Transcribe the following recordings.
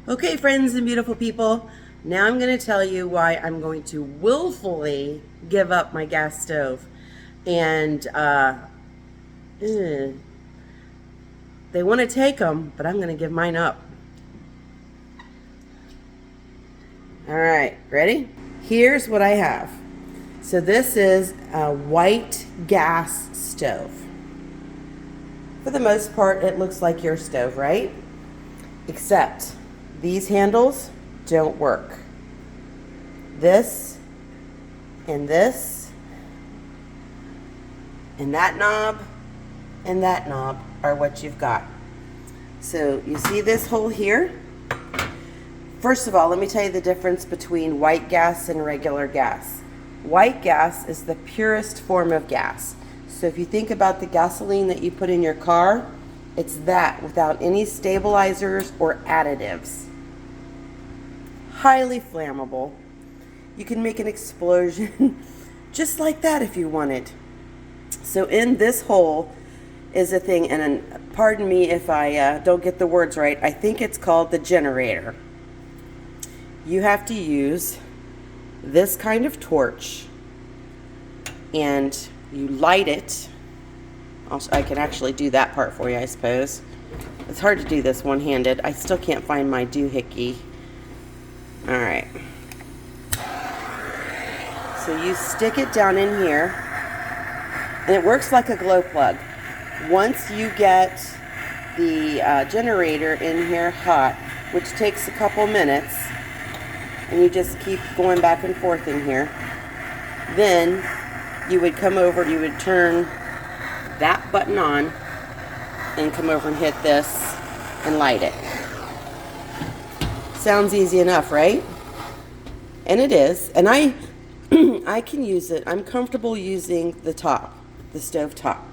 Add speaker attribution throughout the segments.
Speaker 1: Okay, friends and beautiful people, now I'm going to tell you why I'm going to willfully give up my gas stove. And they want to take them, but I'm going to give mine up. All right, ready? Here's what I have. So this is a white gas stove. For the most part, it looks like your stove, right? Except these handles don't work. This and this and that knob are what you've got. So you see this hole here? First of all, let me tell you the difference between white gas and regular gas. White gas is the purest form of gas. So if you think about the gasoline that you put in your car, it's that without any stabilizers or additives. Highly flammable. You can make an explosion just like that if you wanted. So in this hole is a thing, and pardon me if I don't get the words right, I think it's called the generator. You have to use this kind of torch, and you light it. I can actually do that part for you, I suppose. It's hard to do this one-handed. I still can't find my doohickey. All right. So you stick it down in here, and it works like a glow plug. Once you get the generator in here hot, which takes a couple minutes, and you just keep going back and forth in here, then you would come over, you would turn that button on and come over and hit this and light it. Sounds easy enough, right? And it is. And I can use it. I'm comfortable using the top, the stove top.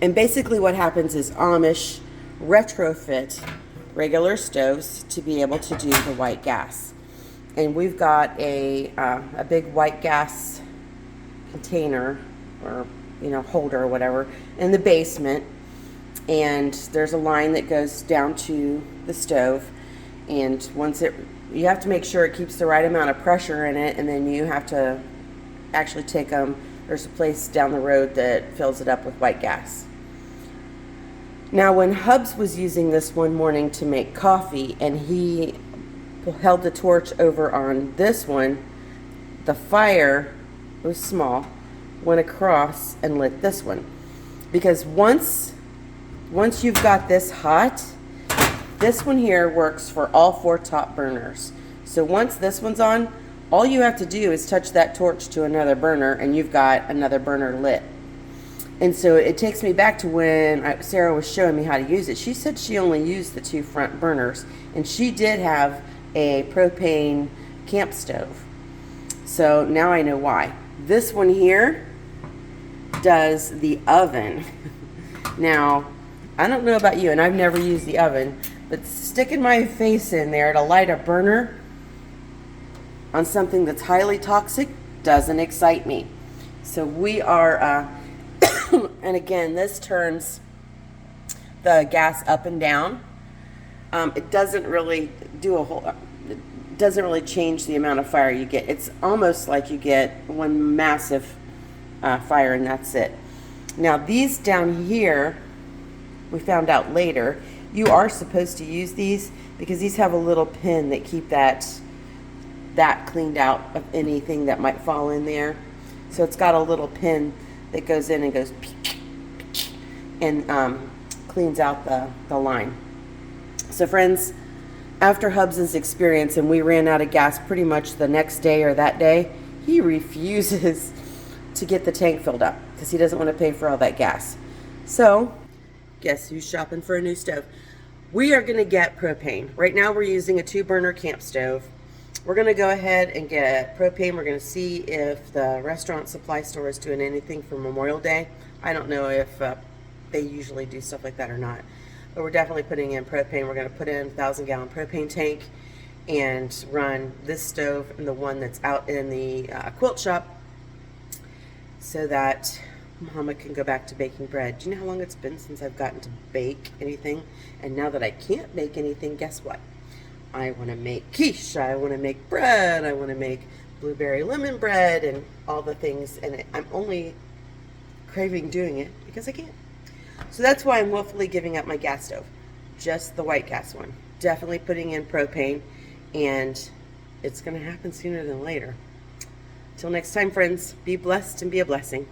Speaker 1: And basically what happens is Amish retrofit regular stoves to be able to do the white gas. And we've got a big white gas container or holder or whatever in the basement, and there's a line that goes down to the stove, and you have to make sure it keeps the right amount of pressure in it, and then you have to actually take them. There's a place down the road that fills it up with white gas. Now, when Hubs was using this one morning to make coffee, and he held the torch over on this one, the fire, it was small, went across and lit this one. Because once you've got this hot, this one here works for all 4 top burners. So once this one's on, all you have to do is touch that torch to another burner, and you've got another burner lit. And so it takes me back to when Sarah was showing me how to use it. She said she only used the 2 front burners, and she did have a propane camp stove. So now I know why. This one here does the oven. Now, I don't know about you, and I've never used the oven, but sticking my face in there to light a burner on something that's highly toxic doesn't excite me. So we are... and again, this turns the gas up and down. It doesn't really it doesn't really change the amount of fire you get. It's almost like you get one massive fire, and that's it. Now these down here, we found out later, you are supposed to use these because these have a little pin that keep that cleaned out of anything that might fall in there. So it's got a little pin that goes in and goes and cleans out the line. So friends, after Hubs' experience, and we ran out of gas pretty much the next day or that day, he refuses to get the tank filled up because he doesn't want to pay for all that gas. So guess who's shopping for a new stove? We are going to get propane. Right now we're using a 2-burner camp stove. We're going to go ahead and get propane. We're going to see if the restaurant supply store is doing anything for Memorial Day. I don't know if they usually do stuff like that or not. But we're definitely putting in propane. We're going to put in a 1,000-gallon propane tank and run this stove and the one that's out in the quilt shop so that Mama can go back to baking bread. Do you know how long it's been since I've gotten to bake anything? And now that I can't bake anything, guess what? I want to make quiche, I want to make bread, I want to make blueberry lemon bread and all the things, and I'm only craving doing it because I can. So that's why I'm willfully giving up my gas stove, just the white gas one. Definitely putting in propane, and it's going to happen sooner than later. Till next time, friends, be blessed and be a blessing.